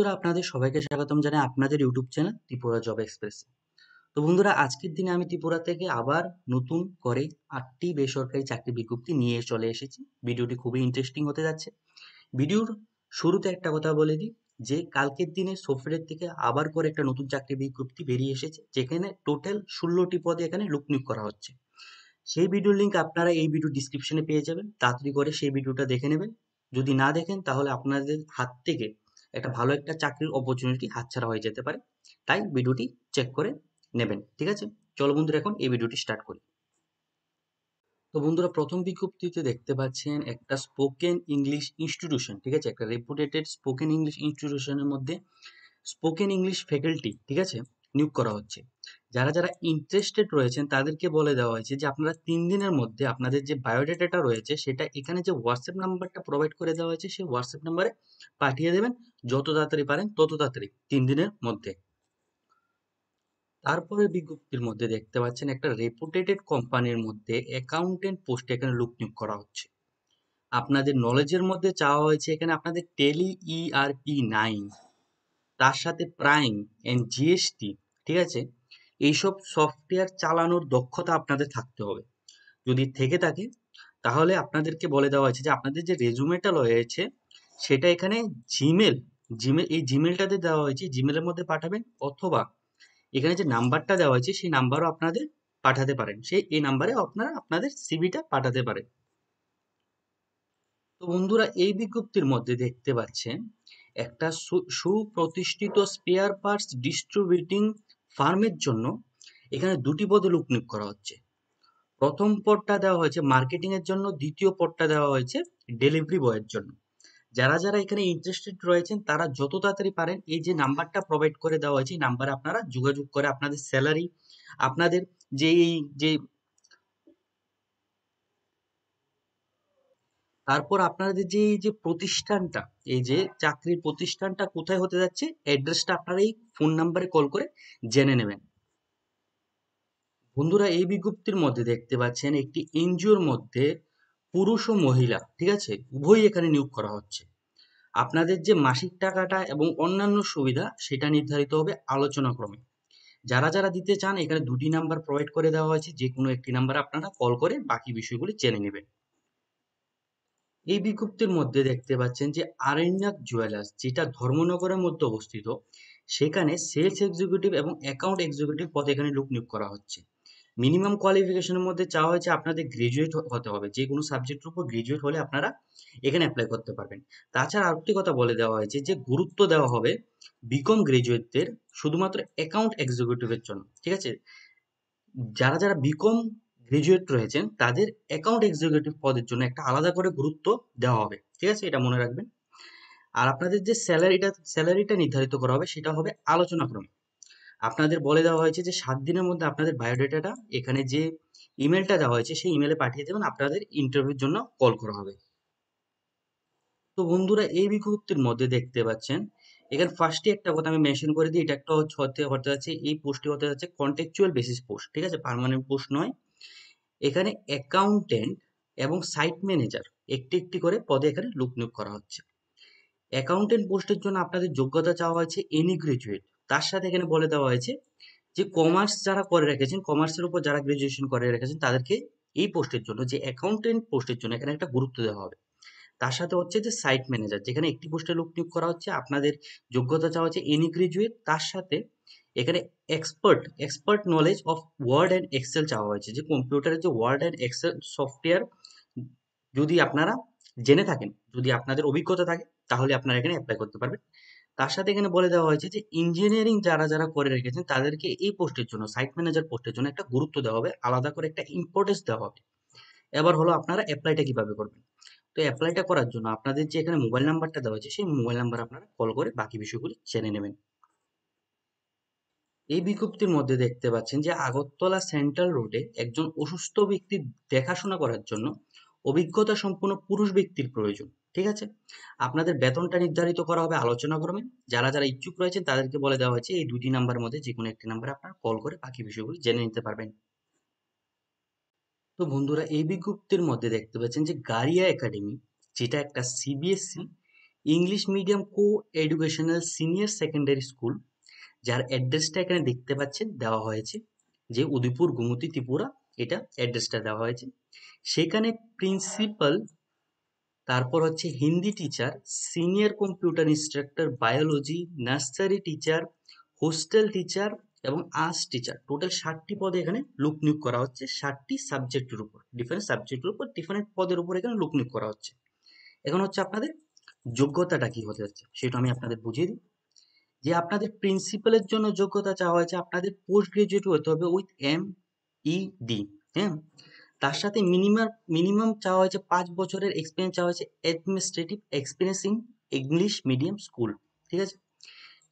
বন্ধুরা, আপনাদের সবাইকে স্বাগতম জানাই আপনাদের YouTube channel Tripura job express. তো বন্ধুরা, আজকের দিনে আমি ত্রিপুরা থেকে আবার নতুন করে 8টি বেসরকারি চাকরি বিজ্ঞপ্তি নিয়ে চলে এসেছি। ভিডিওটি খুবই ইন্টারেস্টিং হতে যাচ্ছে। ভিডিওর শুরুতে একটা কথা বলে দিই যে কালকের দিনে সফটওয়্যার থেকে আবার করে একটা নতুন চাকরি বিজ্ঞপ্তি বেরিয়ে এসেছে, যেখানে টোটাল 16টি পদে এখানে লোক নিয়োগ করা হচ্ছে। সেই ভিডিওর লিঙ্ক আপনারা এই ভিডিও ডিসক্রিপশনে পেয়ে যাবেন। তাড়াতাড়ি করে সেই ভিডিওটা দেখে নেবেন। যদি না দেখেন তাহলে আপনাদের হাত থেকে একটা ভালো একটা চাকরির অপরচুনিটি হাতছাড়া হয়ে যেতে পারে। তাই ভিডিওটি চেক করে নেবেন। ঠিক আছে? চলো বন্ধুরা, এখন এই ভিডিওটি স্টার্ট করি। তো বন্ধুরা, প্রথম বিজ্ঞপ্তিতে দেখতে পাচ্ছেন একটা স্পোকেন ইংলিশ ইনস্টিটিউশন, ঠিক আছে? একটা রেপুটেটেড স্পোকেন ইংলিশ ইনস্টিটিউশনের মধ্যে স্পোকেন ইংলিশ ফ্যাকাল্টি, ঠিক আছে, নিয়োগ করা হচ্ছে। যারা যারা ইন্টারেস্টেড রয়েছেন তাদেরকে বলে দেওয়া হয়েছে যে আপনারা 3 দিনের মধ্যে আপনাদের যে বায়োডাটাটা রয়েছে সেটা এখানে যে হোয়াটসঅ্যাপ নাম্বারটা প্রোভাইড করে দেওয়া হয়েছে সেই হোয়াটসঅ্যাপ নাম্বারে পাঠিয়ে দেবেন। যত তাড়াতাড়ি পারেন তত তাড়াতাড়ি, 3 দিনের মধ্যে। তারপরে বিজ্ঞপ্তির মধ্যে দেখতে পাচ্ছেন একটা রেপুটেটেড কোম্পানির মধ্যে অ্যাকাউন্টেন্ট পোস্টে এখানে লোক নিয়োগ করা হচ্ছে। আপনাদের নলেজের মধ্যে চাওয়া হয়েছে এখানে আপনাদের টেলি ERP9, তার সাথে প্রাইম এন্ড জিএসটি, ঠিক আছে, এইসব সফটওয়্যার চালানোর দক্ষতা আপনাদের থাকতে হবে। যদি থেকে থাকে তাহলে আপনাদেরকে বলে দেওয়া হয়েছে যে আপনাদের যে রেজুমেটা রয়েছে সেটা এখানে জিমেল জিমেল এই জিমেলটাতে দেওয়া হয়েছে, জিমেলের মধ্যে পাঠাবেন, অথবা এখানে যে নাম্বারটা দেওয়া হয়েছে সেই নাম্বারও আপনাদের পাঠাতে পারেন। সেই এই নাম্বারে আপনারা আপনাদের সিভিটা পাঠাতে পারেন। তো বন্ধুরা, এই বিজ্ঞপ্তির মধ্যে দেখতে পাচ্ছেন একটা সুপ্রতিষ্ঠিত স্পেয়ার পার্টস ডিস্ট্রিবিউটিং ফার্মের জন্য এখানে 2টি পদে লোক নিয়োগ করা হচ্ছে। প্রথম পদটা দেওয়া হয়েছে মার্কেটিং এর জন্য, দ্বিতীয় পদটা দেওয়া হয়েছে ডেলিভারি বয়ের জন্য। যারা যারা এখানে ইন্টারেস্টেড রয়েছেন তারা যত তাড়াতাড়ি পারেন এই যে নাম্বারটা প্রোভাইড করে দেওয়া হয়েছে এই নাম্বারে আপনারা যোগাযোগ করে আপনাদের স্যালারি, আপনাদের যে এই যে তারপর আপনাদের যে এই যে প্রতিষ্ঠানটা, এই যে চাকরির প্রতিষ্ঠানটা কোথায় হতে যাচ্ছে, অ্যাড্রেসটা আপনারা এই ফোন নাম্বারে কল করে জেনে নেবেন। বন্ধুরা, এই বিজ্ঞপ্তির মধ্যে দেখতে পাচ্ছেন একটি এনজিওর মধ্যে পুরুষ ও মহিলা, ঠিক আছে, উভয়ই এখানে নিয়োগ করা হচ্ছে। আপনাদের যে মাসিক টাকাটা এবং অন্যান্য সুবিধা সেটা নির্ধারিত হবে আলোচনা ক্রমে। যারা যারা দিতে চান এখানে 2টি নাম্বার প্রোভাইড করে দেওয়া হয়েছে, যে কোনো একটি নাম্বারে আপনারা কল করে বাকি বিষয়গুলি জেনে নেবেন। এই বিজ্ঞপ্তির মধ্যে দেখতে পাচ্ছেন যে আরণ্যক জুয়েলার্স, যেটা ধর্মনগরের মধ্যে অবস্থিত, সেখানে সেলস এক্সিকিউটিভ এবং অ্যাকাউন্ট এক্সিকিউটিভ পদে এখানে লোক নিয়োগ করা হচ্ছে। মিনিমাম কোয়ালিফিকেশনের মধ্যে চাওয়া হয়েছে আপনাদের গ্রাজুয়েট হতে হবে, যে কোনো সাবজেক্টের উপর গ্রাজুয়েট হলে আপনারা এখানে অ্যাপ্লাই করতে পারবেন। তাছাড়া আরেকটি কথা বলে দেওয়া হয়েছে যে গুরুত্ব দেওয়া হবে বিকম গ্রাজুয়েটদের শুধুমাত্র অ্যাকাউন্ট এক্সিকিউটিভের জন্য, ঠিক আছে? যারা যারা বিকম গ্রাজুয়েট রয়েছেন তাদের অ্যাকাউন্ট এক্সিকিউটিভ পদের জন্য একটা আলাদা করে গুরুত্ব দেওয়া হবে, ঠিক আছে? এটা মনে রাখবেন। আর আপনাদের যে স্যালারিটা নির্ধারিত করা হবে সেটা হবে আলোচনা ক্রমে। আপনাদের বলে দেওয়া হয়েছে যে 7 দিনের মধ্যে আপনাদের বায়োডাটাটা এখানে যে ইমেলটা দেওয়া হয়েছে সেই ইমেলে পাঠিয়ে দেবেন, আপনাদের ইন্টারভিউর জন্য কল করা হবে। তো বন্ধুরা, এই বিজ্ঞপ্তির মধ্যে দেখতে পাচ্ছেন এখানে ফার্স্টে একটা কথা আমি মেনশন করে দিই, এটা একটা হতে যাচ্ছে, এই পোস্টটি হতে যাচ্ছে কন্ট্রাকচুয়াল বেসিস পোস্ট, ঠিক আছে, পার্মানেন্ট পোস্ট নয়। এখানে অ্যাকাউন্টেন্ট এবং সাইট ম্যানেজার একটি একটি করে পদে এখানে লোক নিয়োগ করা হচ্ছে। অ্যাকাউন্টেন্ট পোস্টের জন্য আপনাদের যোগ্যতা চাওয়া হয়েছে এনি গ্রাজুয়েট। তার সাথে এখানে বলে দেওয়া হয়েছে যে কমার্স যারা করে রেখেছেন, কমার্সের উপর যারা গ্রাজুয়েশন করে রেখেছেন তাদেরকে এই পোস্টের জন্য, যে অ্যাকাউন্টেন্ট পোস্টের জন্য এখানে একটা গুরুত্ব দেওয়া হবে। তার সাথে হচ্ছে যে সাইট ম্যানেজার, যেখানে একটি পোস্টে লোক নিয়োগ করা হচ্ছে, আপনাদের যোগ্যতা চাওয়া হচ্ছে এনি গ্রাজুয়েট। তার সাথে এখানে expert knowledge of Word and Excel চাওয়া হয়েছে, যে কম্পিউটারের যে ওয়ার্ড অ্যান্ড এক্সেল সফটওয়্যার যদি আপনারা জেনে থাকেন, যদি আপনাদের অভিজ্ঞতা থাকে তাহলে আপনারা এখানে অ্যাপ্লাই করতে পারবেন। তার সাথে এখানে বলে দেওয়া হয়েছে যে ইঞ্জিনিয়ারিং যারা যারা করে রেখেছেন তাদেরকে এই পোস্টের জন্য, সাইট ম্যানেজার পোস্টের জন্য একটা গুরুত্ব দেওয়া হবে, আলাদা করে একটা ইম্পর্টেন্স দেওয়া হবে। এবার হলো আপনারা অ্যাপ্লাইটা কিভাবে করবেন। তো অ্যাপ্লাইটা করার জন্য আপনাদের যে এখানে মোবাইল নাম্বারটা দেওয়া হয়েছে সেই মোবাইল নাম্বার আপনারা কল করে বাকি বিষয়গুলি জেনে নেবেন। এই বিজ্ঞপ্তির মধ্যে দেখতে পাচ্ছেন যে আগরতলা সেন্ট্রাল রোডে একজন অসুস্থ ব্যক্তির দেখাশোনা করার জন্য অভিজ্ঞতা সম্পন্ন পুরুষ ব্যক্তির প্রয়োজন, ঠিক আছে? আপনাদের বেতনটা নির্ধারিত করা হবে আলোচনা ক্রমে। যারা যারা ইচ্ছুক রয়েছেন তাদেরকে বলে দেওয়া হয়েছে এই 2টি নাম্বারের মধ্যে যে কোনো একটি নাম্বারে আপনারা কল করে বাকি বিষয়গুলি জেনে নিতে পারবেন। তো বন্ধুরা, এই বিজ্ঞপ্তির মধ্যে দেখতে পাচ্ছেন যে গারিয়া একাডেমি, যেটা একটা সিবিএসসি ইংলিশ মিডিয়াম কো এডুকেশনাল সিনিয়র সেকেন্ডারি স্কুল, যার অ্যাড্রেসটা এখানে দেখতে পাচ্ছেন দেওয়া হয়েছে, যে উদয়পুর গোমতী ত্রিপুরা, এটা অ্যাড্রেসটা দেওয়া হয়েছে। সেখানে প্রিন্সিপাল, তারপর হচ্ছে Hindi teacher, senior computer instructor, biology, nursery teacher, hostel teacher এবং আর্টস টিচার, টোটাল 60টি পদে এখানে লোক নিয়োগ করা হচ্ছে। 60টি সাবজেক্টের উপর, ডিফারেন্ট সাবজেক্টের উপর ডিফারেন্ট পদের উপর এখানে লোক নিয়োগ করা হচ্ছে। এখন হচ্ছে আপনাদের যোগ্যতাটা কি হতে যাচ্ছে সেটা আমি আপনাদের বুঝিয়ে দিই। যে আপনাদের প্রিন্সিপালের জন্য যোগ্যতা চাওয়া হয়েছে, আপনাদের পোস্ট গ্রাজুয়েট হতে হবে উইথ ME.D, হ্যাঁ। তার সাথে মিনিমাম মিনিমাম চাওয়া হয়েছে 5 বছরের এক্সপিরিয়েন্স চাওয়া হয়েছে, administrative experience in English medium school, ঠিক আছে।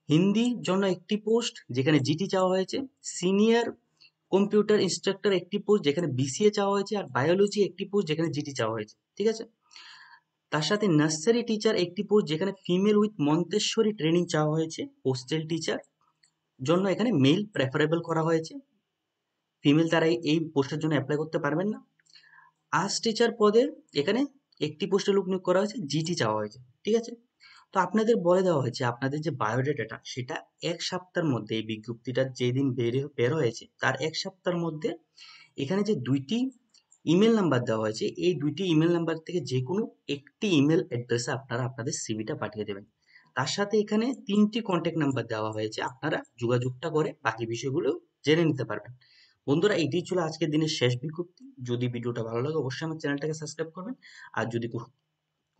হিন্দির জন্য একটি পোস্ট যেখানে জিটি চাওয়া হয়েছে, সিনিয়র কম্পিউটার ইনস্ট্রাক্টর একটি পোস্ট যেখানে BCA চাওয়া হয়েছে, আর বায়োলজি একটি পোস্ট যেখানে জিটি চাওয়া হয়েছে, ঠিক আছে। তার সাথে নার্সারি টিচার একটি পোস্ট যেখানে ফিমেল উইথ মন্তেশ্বরী ট্রেনিং চাওয়া হয়েছে। হোস্টেল টিচার জন্য এখানে মেল প্রেফারেবল করা হয়েছে, ফিমেল তারা এই পোস্টের জন্য অ্যাপ্লাই করতে পারবেন না। আর্টস টিচার পদে এখানে একটি পোস্টে লোক নিয়োগ করা হয়েছে, জিটি চাওয়া হয়েছে, ঠিক আছে। তো আপনাদের বলে দেওয়া হয়েছে আপনাদের যে বায়োডাটাটা সেটা 1 সপ্তাহের মধ্যে, এই বিজ্ঞপ্তিটা যেদিন বের হয়েছে তার 1 সপ্তাহের মধ্যে এখানে যে 2টি ইমেল নাম্বার দেওয়া হয়েছে, এই 2টি ইমেল নাম্বার থেকে যে কোনো একটি ইমেল অ্যাড্রেসে আপনারা আপনাদের সিভিটা পাঠিয়ে দেবেন। তার সাথে এখানে 3টি কন্ট্যাক্ট নাম্বার দেওয়া হয়েছে, আপনারা যোগাযোগটা করে বাকি বিষয়গুলো জেনে নিতে পারবেন। বন্ধুরা, এটি ছিল আজকের দিনের শেষ বিজ্ঞপ্তি। যদি ভিডিওটা ভালো লাগে অবশ্যই আমার চ্যানেলটাকে সাবস্ক্রাইব করবেন, আর যদি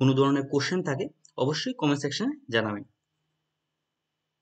কোনো ধরনের কোশ্চেন থাকে অবশ্যই কমেন্ট সেকশনে জানাবেন।